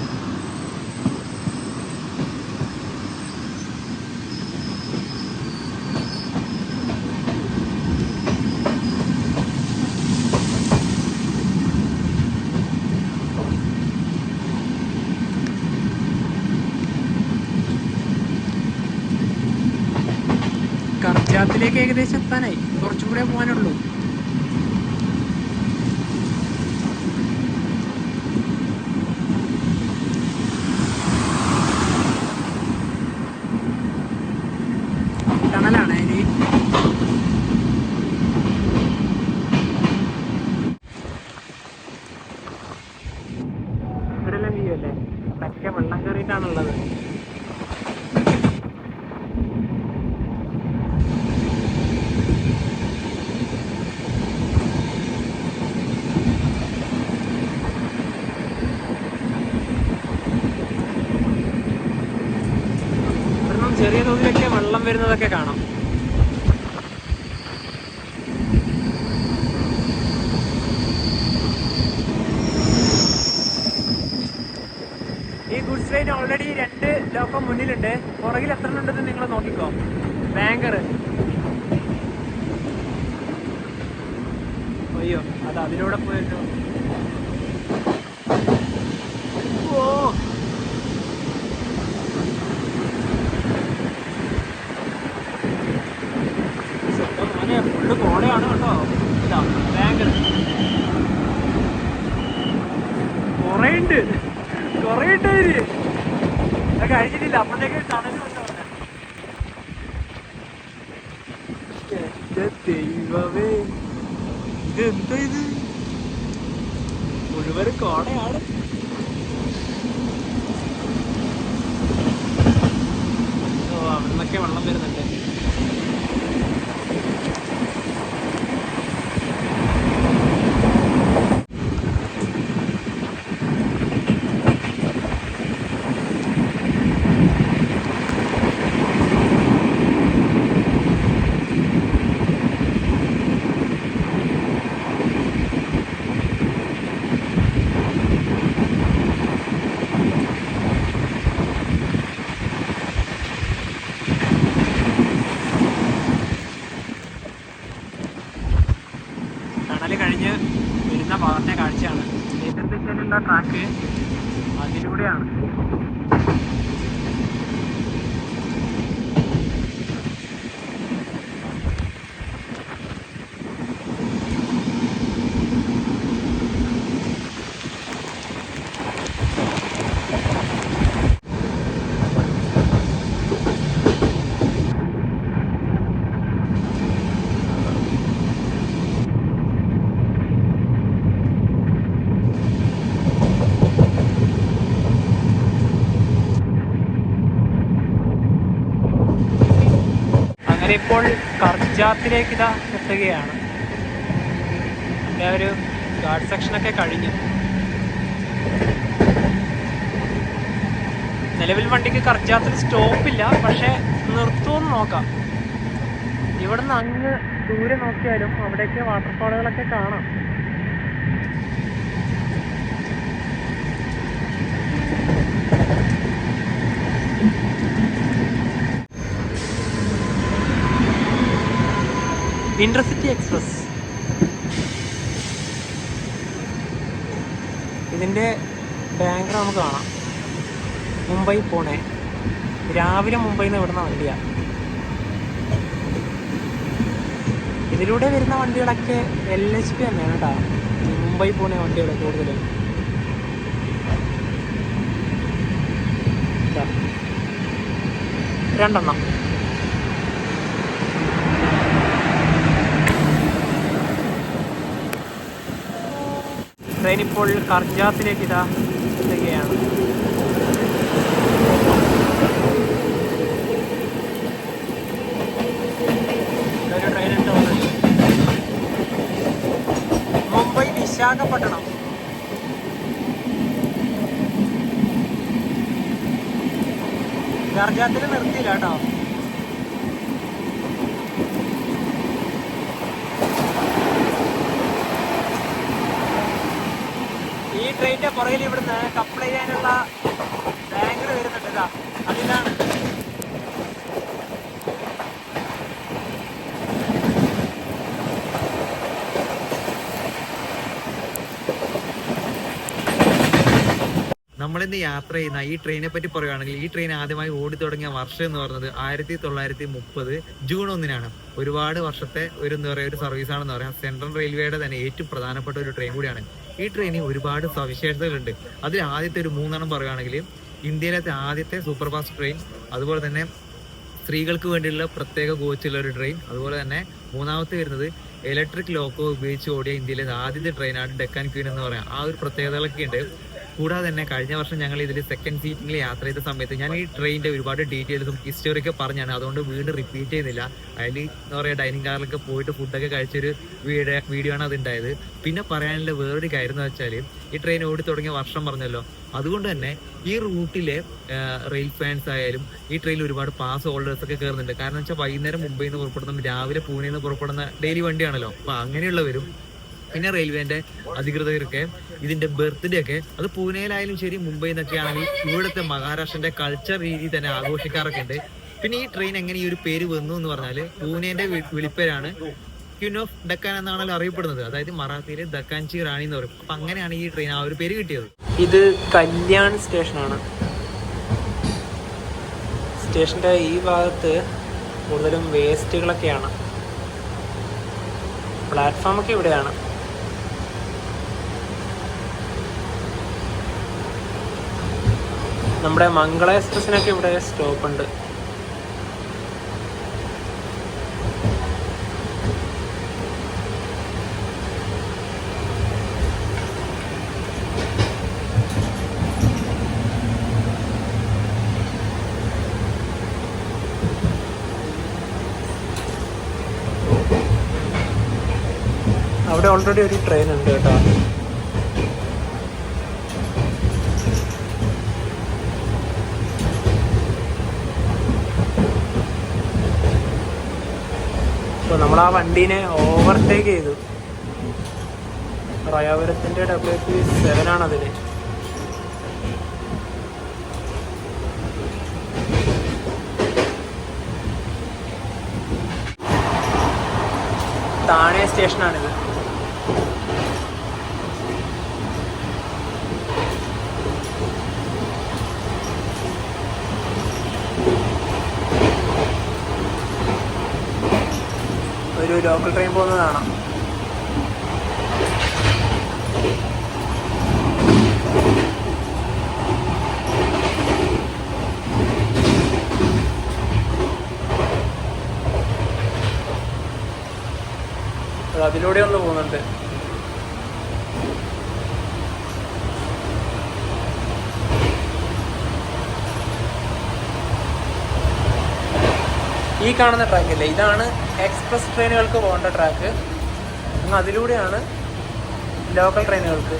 കർജാത്തിലേക്ക് ഏകദേശം എത്താനായി, കുറച്ചും കൂടെ പോകാനുള്ളൂ. ടണലാണ് ഇനി. ഇവിടെല്ലാം വീയല്ലേ, പറ്റ വെള്ളം കയറിയിട്ടാണുള്ളത്. ചെറിയ തോതിലൊക്കെ വെള്ളം വരുന്നതൊക്കെ കാണാം. ഈ ഗുഡ്സ് ട്രെയിൻ ഓൾറെഡി 2 ലോക്കം മുന്നിലുണ്ട്. പുറകിൽ എത്ര ഉണ്ടെന്ന് നിങ്ങൾ നോക്കിക്കോ. ബാങ്കർ, അയ്യോ അത് അതിലൂടെ പോയിട്ട് ഓ ഫുള്ള് കോടയാണ് കേട്ടോ. ഇതാ ബാങ്കർ കുറേ ഉണ്ട് ഞാൻ കഴിച്ചിട്ടില്ല. അപ്പോഴത്തേക്ക് തണല് കൊണ്ടുവന്നെ. എന്റെ ദൈവമേ, ഇതെന്താ ഇത്? മുഴുവൻ കോടയാണ്. ഓ അവിടെ നിന്നൊക്കെ വെള്ളം വരുന്നുണ്ട്. കഴിഞ്ഞ് വരുന്ന ഭാഗത്തെ കാഴ്ചയാണ്. എതിർദിശയിലുള്ള ട്രാക്ക് അതിലൂടെയാണ്. അങ്ങനെ ഇപ്പോൾ കർജാത്തിലേക്ക് ഇതാ എത്തുകയാണ്. എൻ്റെ ഒരു ഗാർഡ് സെക്ഷനൊക്കെ കഴിഞ്ഞു. നിലവിൽ വണ്ടിക്ക് കർജാത്തിൽ സ്റ്റോപ്പില്ല, പക്ഷെ നിർത്തുമെന്ന് നോക്കാം. ഇവിടുന്ന് അങ്ങ് ദൂരെ നോക്കിയാലും അവിടെയൊക്കെ വാട്ടർഫാളുകളൊക്കെ കാണാം. ഇന്റർസിറ്റി എക്സ്പ്രസ് ഇതിൻ്റെ ബാങ്ക് നമുക്ക് കാണാം. മുംബൈ പൂനെ, രാവിലെ മുംബൈയിൽ നിന്ന് വിടുന്ന വണ്ടിയാണ്. ഇതിലൂടെ വരുന്ന വണ്ടികളൊക്കെ LHP തന്നെയാണ് കേട്ടോ. മുംബൈ പൂനെ വണ്ടികൾ കൂടുതലും. രണ്ടെണ്ണം. ട്രെയിൻ ഇപ്പോൾ കർജാത്തിലേക്ക് ഇതാ എത്തുകയാണ്. ഒരു ട്രെയിൻ ഉണ്ട് മുംബൈ വിശാഖപട്ടണം. കർജാത്തിൽ നിർത്തിയില്ല കേട്ടോ. ഈ ട്രെയിനിന്റെ പുറകിൽ ഇവിടുന്ന് കപ്പിൾ ചെയ്യാനുള്ള ബാങ്ക് വരുന്നുണ്ട്. ഇതാ അതിലാണ്. നമ്മളിന്ന് യാത്ര ചെയ്യുന്ന ഈ ട്രെയിനെ പറ്റി പറയുകയാണെങ്കിൽ ഈ ട്രെയിൻ ആദ്യമായി ഓടി തുടങ്ങിയ വർഷം എന്ന് പറയുന്നത് 1930 ജൂൺ 1 ഒരുപാട് വർഷത്തെ ഒരു സർവീസ് ആണെന്ന് പറയാം. സെൻട്രൽ റെയിൽവേയുടെ തന്നെ ഏറ്റവും പ്രധാനപ്പെട്ട ഒരു ട്രെയിൻ കൂടിയാണ്. ഈ ട്രെയിനിൽ ഒരുപാട് സവിശേഷതകളുണ്ട്. അതിൽ ആദ്യത്തെ ഒരു 3 പറയുകയാണെങ്കിൽ ഇന്ത്യയിലത്തെ ആദ്യത്തെ സൂപ്പർ ഫാസ്റ്റ് ട്രെയിൻ, അതുപോലെ തന്നെ സ്ത്രീകൾക്ക് വേണ്ടിയുള്ള പ്രത്യേക കോച്ചുള്ള ഒരു ട്രെയിൻ, അതുപോലെ തന്നെ മൂന്നാമത്തെ വരുന്നത് ഇലക്ട്രിക് ലോക്കോ ഉപയോഗിച്ച് ഓടിയ ഇന്ത്യയിലെ ആദ്യത്തെ ട്രെയിനാണ് ഡെക്കാൻ ക്വീൻ എന്ന് പറയാം. ആ ഒരു പ്രത്യേകതകളൊക്കെ ഉണ്ട്. കൂടാതെ തന്നെ കഴിഞ്ഞ വർഷം ഞങ്ങൾ ഇതിൽ സെക്കൻഡ് സീറ്റിംഗിൽ യാത്ര ചെയ്ത സമയത്ത് ഞാൻ ഈ ട്രെയിനിന്റെ ഒരുപാട് ഡീറ്റെയിൽസും ഹിസ്റ്ററിയൊക്കെ പറഞ്ഞാണ്. അതുകൊണ്ട് വീണ്ടും റിപ്പീറ്റ് ചെയ്യുന്നില്ല. അതിൽ എന്താ പറയുക, ഡൈനിങ് കാറിലൊക്കെ പോയിട്ട് ഫുഡൊക്കെ കഴിച്ചൊരു വീഡിയോ ആണ് അതുണ്ടായത്. പിന്നെ പറയാനുള്ള വേറൊരു കാര്യം എന്ന് വെച്ചാൽ ഈ ട്രെയിൻ ഓടി തുടങ്ങിയ വർഷം പറഞ്ഞല്ലോ, അതുകൊണ്ട് തന്നെ ഈ റൂട്ടിലെ റെയിൽ ഫാൻസ് ആയാലും ഈ ട്രെയിനിൽ ഒരുപാട് പാസ് ഹോൾഡേഴ്സ് ഒക്കെ കയറുന്നുണ്ട്. കാരണം വെച്ചാൽ വൈകുന്നേരം മുംബൈയിൽ നിന്ന് പുറപ്പെടുന്ന, രാവിലെ പൂനെയിൽ നിന്ന് പുറപ്പെടുന്ന ഡെയിലി വണ്ടിയാണല്ലോ. അപ്പൊ അങ്ങനെയുള്ളവരും പിന്നെ റെയിൽവേന്റെ അധികൃതരൊക്കെ ഇതിന്റെ ബർത്ത്ഡേ ഒക്കെ അത് പൂനെയിലായാലും ശരി മുംബൈ എന്നൊക്കെ ആണെങ്കിൽ ഇവിടുത്തെ മഹാരാഷ്ട്രന്റെ കൾച്ചർ രീതി തന്നെ ആഘോഷിക്കാറൊക്കെ ഉണ്ട്. പിന്നെ ഈ ട്രെയിൻ എങ്ങനെ ഈ ഒരു പേര് വന്നു എന്ന് പറഞ്ഞാൽ പൂനെന്റെ വിളിപ്പേരാണ് ക്വീൻ ഓഫ് ഡക്കാൻ എന്നാണല്ലോ അറിയപ്പെടുന്നത്. അതായത് മറാത്തിയിൽ ദക്കാൻചി റാണി എന്ന് പറയും. അപ്പൊ അങ്ങനെയാണ് ഈ ട്രെയിൻ ആ ഒരു പേര് കിട്ടിയത്. ഇത് കല്യാൺ സ്റ്റേഷനാണ്. സ്റ്റേഷന്റെ ഈ ഭാഗത്ത് കൂടുതലും വേസ്റ്റുകളൊക്കെയാണ്. പ്ലാറ്റ്ഫോം ഒക്കെ ഇവിടെയാണ്. നമ്മുടെ മംഗള എക്സ്പ്രസിനൊക്കെ ഇവിടെ സ്റ്റോപ്പ് ഉണ്ട്. അവിടെ ഓൾറെഡി ഒരു ട്രെയിൻ ഉണ്ട് കേട്ടോ. നമ്മൾ ആ വണ്ടീനെ ഓവർടേക്ക് ചെയ്തു. റയാപുരത്തിന്റെ WP7 ആണ് അതിന്. താണെ സ്റ്റേഷനാണിത്. ഒരു ലോക്കൽ ട്രെയിൻ പോകുന്നതാണ്. അതിലൂടെ ഒന്ന് പോകുന്നുണ്ട്. ഈ കാണുന്ന ട്രാക്കല്ലേ, ഇതാണ് എക്സ്പ്രസ് ട്രെയിനുകൾക്ക് പോകേണ്ട ട്രാക്ക്. അതിലൂടെയാണ് ലോക്കൽ ട്രെയിനുകൾക്ക്.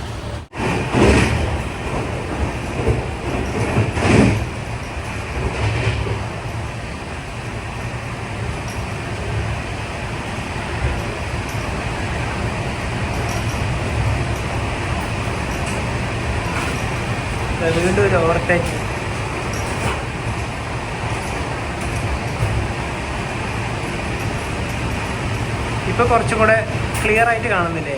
വീണ്ടും ഒരു ഓവർടേക്ക്. ഇപ്പൊ കുറച്ചും കൂടെ ക്ലിയർ ആയിട്ട് കാണുന്നില്ലേ?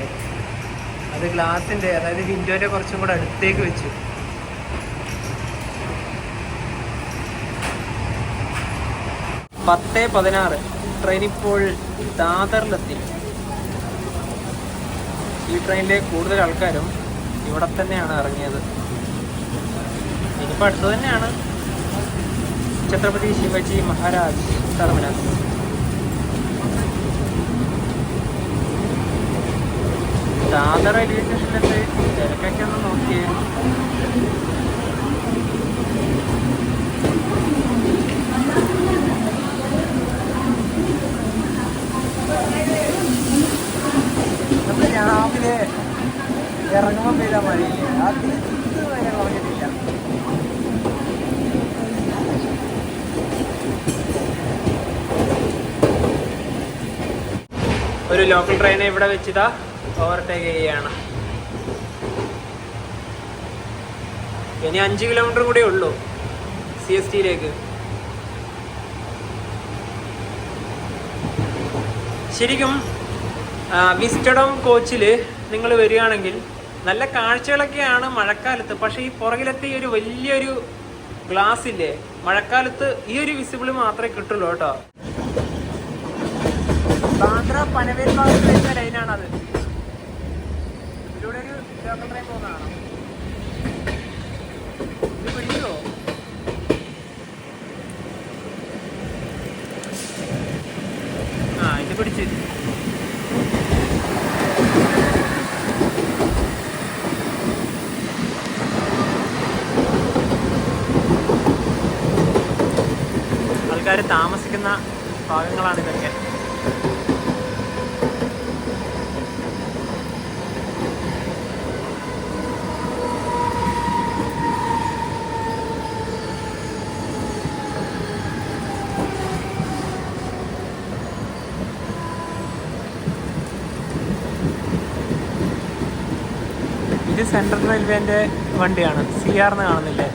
അത് ഗ്ലാസിന്റെ, അതായത് വിൻഡോന്റെ കുറച്ചും കൂടെ അടുത്തേക്ക് വെച്ചു. പത്ത് 16 ട്രെയിൻ ഇപ്പോൾ ദാദറിലെത്തി. ഈ ട്രെയിനിലെ കൂടുതൽ ആൾക്കാരും ഇവിടെ തന്നെയാണ് ഇറങ്ങിയത്. ഇനിയിപ്പോൾ അടുത്ത് തന്നെയാണ്. ഛത്രപതി ശിവജി മഹാരാജ് ടെർമിനസ്. ദാദർ റെയിൽവേ സ്റ്റേഷനിലെത്തി തിരക്കൊക്കെ ഒന്ന് നോക്കിയേ. നമ്മൾ രാവിലെ ഇറങ്ങുമ്പോൾ പെയ്താൽ മഴയില്ല, ആ തിരിച്ച് വരെ കുറഞ്ഞിട്ടില്ല. ഒരു ലോക്കൽ ട്രെയിനെ ഇവിടെ വെച്ചിതാ ഓവർടേക്ക് ചെയ്യുകയാണ്. ഇനി 5 കിലോമീറ്റർ കൂടെ ഉള്ളൂ CST-യിലേക്ക്. ശരിക്കും വിസ്റ്റഡോം കോച്ചിൽ നിങ്ങൾ വരികയാണെങ്കിൽ നല്ല കാഴ്ചകളൊക്കെയാണ് മഴക്കാലത്ത്. പക്ഷേ ഈ പുറകിലത്തെ ഈ ഒരു വലിയൊരു ഗ്ലാസ് ഇല്ലേ, മഴക്കാലത്ത് ഈ ഒരു വിസിബിൾ മാത്രമേ കിട്ടുള്ളൂ കേട്ടോ. ബാന്ദ്ര പനവേൽ ഭാഗത്ത് വരുന്ന ലൈനാണത്. ഇതിലൂടെ ഒരു ലോക്കൽ ട്രെയിൻ പോകുന്നതാണ്. ഇത് പിടിക്കുമോ? ഇത് പിടിച്ച് ആൾക്കാർ താമസിക്കുന്ന ഭാഗങ്ങളാണ് ഇതൊക്കെ. ഇത് സെൻട്രൽ റെയിൽവേന്റെ വണ്ടിയാണ്. CR എന്ന് കാണുന്നില്ലേ?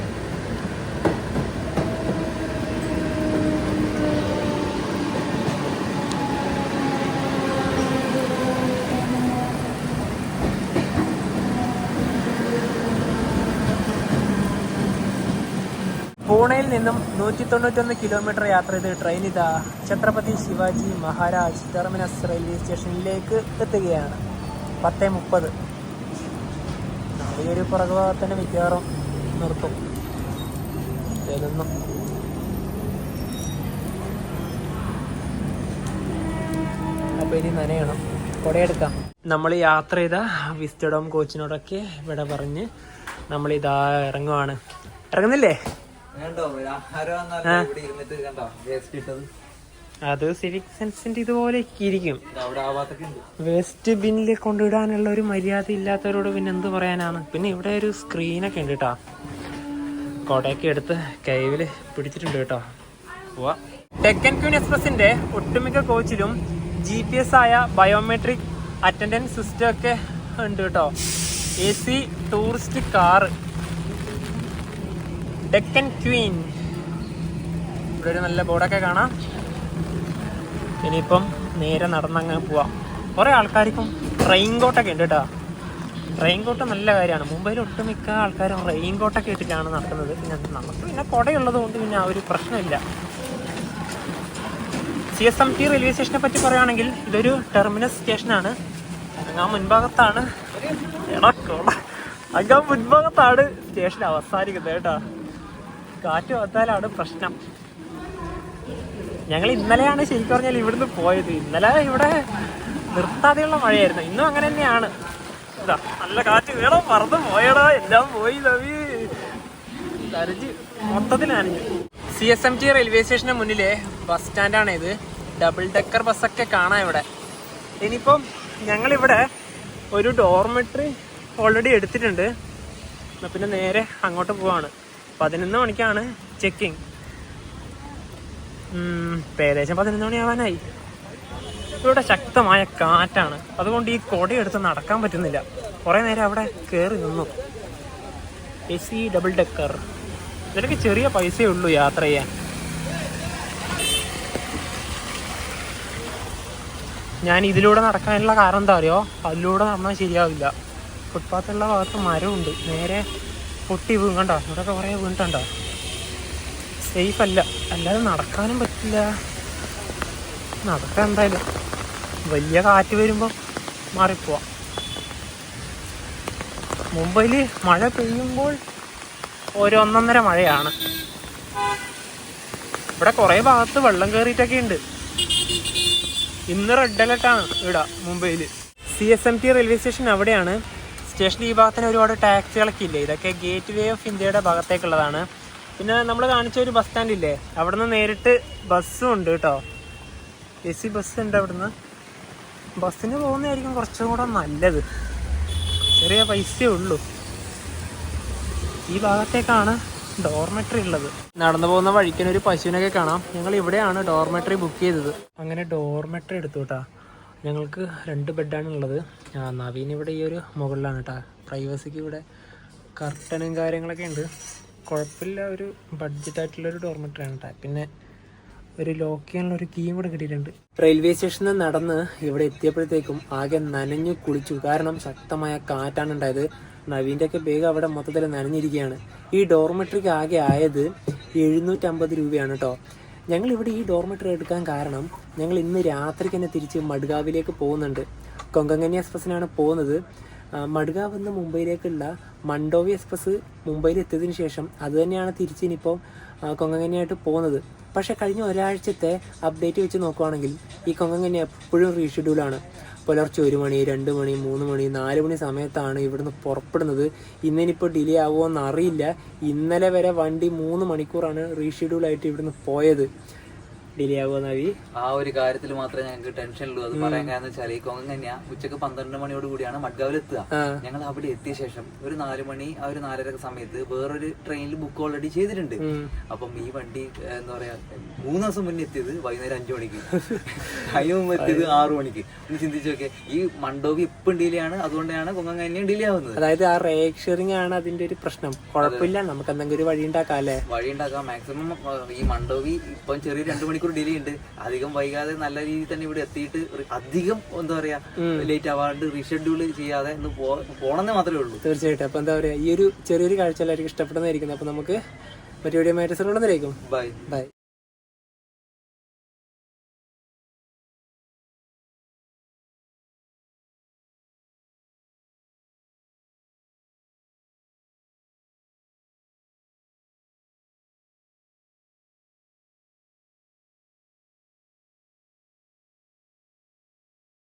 പൂണെയിൽ നിന്നും 191 കിലോമീറ്റർ യാത്ര ചെയ്ത് ട്രെയിൻ ഇതാ ഛത്രപതി ശിവാജി മഹാരാജ് ടെർമിനസ് റെയിൽവേ സ്റ്റേഷനിലേക്ക് എത്തുകയാണ്. 10:30. ഈ ഒരു പുറകുഭാഗത്തന്നെ മിക്കവാറും നിർത്തും. ഇതൊന്നും അപ്പോൾ ഇനി നനയണം. കുടയെടുക്കാം. നമ്മൾ യാത്ര ചെയ്ത വിസ്റ്റഡോം കോച്ചിനോടൊക്കെ ഇവിടെ പറഞ്ഞ് നമ്മളിതാ ഇറങ്ങുവാണ്. ഇറങ്ങുന്നില്ലേ? അത് സിവിക് സെൻസിന്റെ ഇതുപോലെ ഇരിക്കും. വേസ്റ്റ് ബിന്നിൽ കൊണ്ടിടാനുള്ള ഒരു മര്യാദ ഇല്ലാത്തവരോട് പിന്നെ എന്ത് പറയാനാണ്. പിന്നെ ഇവിടെ ഒരു സ്ക്രീനൊക്കെ ഉണ്ട് കേട്ടോ. കൊടയൊക്കെ എടുത്ത് കൈവില് പിടിച്ചിട്ടുണ്ട് കേട്ടോ. പോവാ. ഡെക്കൻ ക്വീൻ എക്സ്പ്രസിന്റെ ഒട്ടുമിക്ക കോച്ചിലും GPS ആയ ബയോമെട്രിക് അറ്റൻഡൻസ് സിസ്റ്റം ഒക്കെ ഉണ്ട് കേട്ടോ. AC tourist car Deccan Queen. ഇവിടെ ഒരു നല്ല ബോർഡൊക്കെ കാണാം. ഇനിയിപ്പം നേരെ നടന്നങ്ങ് പോവാം. കുറേ ആൾക്കാർക്കും റെയിൻകോട്ടൊക്കെ ഉണ്ട് കേട്ടോ. റെയിൻകോട്ട് നല്ല കാര്യമാണ്. മുംബൈയിൽ ഒട്ടുമിക്ക ആൾക്കാരും റെയിൻകോട്ടൊക്കെ ഇട്ടിട്ടാണ് നടക്കുന്നത്. പിന്നെ നമുക്ക് പിന്നെ കുടയുള്ളത് കൊണ്ട് പിന്നെ ആ ഒരു പ്രശ്നമില്ല. CSMT റെയിൽവേ സ്റ്റേഷനെ പറ്റി പറയുകയാണെങ്കിൽ ഇതൊരു ടെർമിനസ് സ്റ്റേഷനാണ്. അങ്ങാ മുൻഭാഗത്താണ് സ്റ്റേഷൻ അവസാനിക്കുന്നത് കേട്ടോ. കാറ്റ് വന്നാലാണ് പ്രശ്നം. ഞങ്ങൾ ഇന്നലെയാണ് ശരിക്കും പറഞ്ഞാൽ ഇവിടുന്ന് പോയത്. ഇന്നലെ ഇവിടെ നിർത്താതെയുള്ള മഴയായിരുന്നു. ഇന്നും അങ്ങനെ തന്നെയാണ്. ഇതാ നല്ല കാറ്റ് വേണോ, മറന്നു പോയടാ, എല്ലാം പോയി നവി തരഞ്ഞ് മൊത്തത്തിൽ നനഞ്ഞു. CSMT റെയിൽവേ സ്റ്റേഷന് മുന്നിലെ ബസ് സ്റ്റാൻഡാണ് ഇത്. ഡബിൾ ഡെക്കർ ബസ്സൊക്കെ കാണാം ഇവിടെ. ഇനിയിപ്പം ഞങ്ങളിവിടെ ഒരു ഡോർമെട്രി ഓൾറെഡി എടുത്തിട്ടുണ്ട്. പിന്നെ നേരെ അങ്ങോട്ട് പോവാണ്. 11 മണിക്കാണ് ചെക്കിങ്. ഏകദേശം 11 മണി ആവാനായി. ഇവിടെ ശക്തമായ കാറ്റാണ്. അതുകൊണ്ട് ഈ കൊടയെടുത്ത് നടക്കാൻ പറ്റുന്നില്ല. കുറേ നേരം അവിടെ കയറി നിന്നു. AC double decker. ഇതിലൊക്കെ ചെറിയ പൈസയേ ഉള്ളൂ യാത്ര ചെയ്യാൻ. ഞാൻ ഇതിലൂടെ നടക്കാനുള്ള കാരണം എന്താ അറിയോ? അതിലൂടെ നടന്നാൽ ശരിയാവില്ല. ഫുട്പാത്തുള്ള ഭാഗത്ത് മരമുണ്ട്. നേരെ പൊട്ടി വീഴും. കണ്ടോ, ഇവിടെയൊക്കെ കുറേ വീണിട്ടുണ്ടോ. സേഫ് അല്ല. അല്ലാതെ നടക്കാനും പറ്റില്ല. നടക്കാൻ എന്തായാലും വലിയ കാറ്റ് വരുമ്പോൾ മാറിപ്പോവാം. മുംബൈയിൽ മഴ പെയ്യുമ്പോൾ ഒരു 1.5 മഴയാണ്. ഇവിടെ കുറെ ഭാഗത്ത് വെള്ളം കയറിയിട്ടൊക്കെ ഉണ്ട്. ഇന്ന് റെഡ് അലർട്ടാണ് ഇവിടെ മുംബൈയിൽ. CSMT റെയിൽവേ സ്റ്റേഷൻ അവിടെയാണ്. സ്റ്റേഷൻ ഈ ഭാഗത്തിന് ഒരുപാട് ടാക്സികളൊക്കെ ഇല്ലേ, ഇതൊക്കെ ഗേറ്റ് വേ ഓഫ് ഇന്ത്യയുടെ ഭാഗത്തേക്കുള്ളതാണ്. പിന്നെ നമ്മൾ കാണിച്ച ഒരു ബസ് സ്റ്റാൻഡ് ഇല്ലേ, അവിടെ നിന്ന് നേരിട്ട് ബസ്സും ഉണ്ട് കേട്ടോ. AC ബസ് ഉണ്ട്. അവിടുന്ന് ബസ്സിന് പോകുന്നതായിരിക്കും കുറച്ചും കൂടെ നല്ലത്. ചെറിയ പൈസയേ ഉള്ളൂ. ഈ ഭാഗത്തേക്കാണ് ഡോർമെട്രി ഉള്ളത്. നടന്നു പോകുന്ന വഴിക്കനൊരു പശുവിനൊക്കെ കാണാം. ഞങ്ങൾ ഇവിടെയാണ് ഡോർമെട്രി ബുക്ക് ചെയ്തത്. അങ്ങനെ ഡോർമെട്രി എടുത്തു കേട്ടോ. ഞങ്ങൾക്ക് 2 ബെഡാണ് ഉള്ളത്. നവീൻ ഇവിടെ ഈ ഒരു മുകളിലാണ് കേട്ടോ. പ്രൈവസിക്ക് ഇവിടെ കർട്ടനും കാര്യങ്ങളൊക്കെ ഉണ്ട്. കുഴപ്പമില്ല, ഒരു ബഡ്ജറ്റായിട്ടുള്ളൊരു ഡോർമെട്രിയാണ് കേട്ടോ. പിന്നെ ഒരു ലോക്ക് ചെയ്യാനുള്ള ഒരു കീയും കൂടെ കിട്ടിയിട്ടുണ്ട്. റെയിൽവേ സ്റ്റേഷനിൽ നടന്ന് ഇവിടെ എത്തിയപ്പോഴത്തേക്കും ആകെ നനഞ്ഞു കുളിച്ചു. കാരണം ശക്തമായ കാറ്റാണ് ഉണ്ടായത്. നവീൻ്റെ ഒക്കെ ബാഗ് അവിടെ മൊത്തത്തിൽ നനഞ്ഞിരിക്കുകയാണ്. ഈ ഡോർമെട്രിക്ക് ആകെ ആയത് 750 രൂപയാണ് കേട്ടോ. ഞങ്ങൾ ഇവിടെ ഈ ഡോർമെട്രി എടുക്കാൻ കാരണം ഞങ്ങൾ ഇന്ന് രാത്രിക്ക് തന്നെ തിരിച്ച് മഡ്ഗാവിലേക്ക് പോകുന്നുണ്ട്. കൊങ്കങ്കനി എക്സ്പ്രസ്സിനാണ് പോകുന്നത്. മഡ്ഗാവ് നിന്ന് മുംബൈയിലേക്കുള്ള മണ്ടോവി എക്സ്പ്രസ് മുംബൈയിൽ എത്തിയതിനു ശേഷം അത് തന്നെയാണ് തിരിച്ചിനിപ്പോൾ കൊങ്കങ്കനിയായിട്ട് പോകുന്നത്. പക്ഷേ കഴിഞ്ഞ ഒരാഴ്ചത്തെ അപ്ഡേറ്റ് വെച്ച് നോക്കുവാണെങ്കിൽ ഈ കൊങ്കങ്കനി എപ്പോഴും റീഷെഡ്യൂളാണ്. പുലർച്ചെ 1 മണി, 2 മണി, 3 മണി, 4 മണി സമയത്താണ് ഇവിടുന്ന് പുറപ്പെടുന്നത്. ഇന്നിനിപ്പോൾ ഡിലേ ആവുമോ എന്നറിയില്ല. ഇന്നലെ വരെ വണ്ടി 3 മണിക്കൂറാണ് റീഷെഡ്യൂളായിട്ട് ഇവിടുന്ന് പോയത്. ഡിലേ ആവുമോ നവി? ആ ഒരു കാര്യത്തിൽ മാത്രമേ ഞങ്ങൾക്ക് ടെൻഷനുള്ളൂ. അത് പറയാൻ കാരണം വെച്ചാൽ ഈ കൊങ്കങ്കന്യ ഉച്ചക്ക് 12 മണിയോട് കൂടിയാണ് മഡ്ഗാവിൽ എത്തുക. ഞങ്ങൾ അവിടെ എത്തിയ ശേഷം ഒരു 4 മണി, ആ ഒരു 4:30 സമയത്ത് വേറൊരു ട്രെയിനിൽ ബുക്ക് ഓൾറെഡി ചെയ്തിട്ടുണ്ട്. അപ്പം ഈ വണ്ടി എന്താ പറയാ 3 ദിവസം മുന്നേ എത്തിയത് വൈകുന്നേരം 5 മണിക്ക്, അതിന് മുമ്പ് എത്തിയത് 6 മണിക്ക്. ഒന്ന് ചിന്തിച്ചു നോക്കെ, ഈ മണ്ടോവി ഇപ്പം ഡിലേ ആണ്, അതുകൊണ്ടാണ് കൊങ്കങ്കന്യ ഡിലേ ആവുന്നത്. അതായത് ആ റേക്ക് ഷെയറിംഗ് ആണ് അതിന്റെ ഒരു പ്രശ്നം. കുഴപ്പമില്ല, നമുക്ക് എന്തെങ്കിലും ഒരു വഴി ഉണ്ടാക്കാം അല്ലേ? വഴി ഉണ്ടാക്കാം. മാക്സിമം ഈ മണ്ടോവി ഇപ്പം ചെറിയ 2 മണിക്കൂർ ഡിലേ ഉണ്ട്. അധികം വൈകാതെ നല്ല രീതിയിൽ തന്നെ ഇവിടെ എത്തിയിട്ട് അധികം എന്താ പറയാ ലേറ്റ് ആവാണ്ട് റീഷെഡ്യൂൾ ചെയ്യാതെ ഒന്ന് പോണെന്നേ മാത്രമേ ഉള്ളൂ. തീർച്ചയായിട്ടും. അപ്പൊ എന്താ പറയാ, ഈ ഒരു ചെറിയൊരു കാഴ്ച എല്ലാവർക്കും ഇഷ്ടപ്പെടുന്നതായിരിക്കും. അപ്പൊ നമുക്ക് മറ്റു വീഡിയോ ബൈ ബൈ.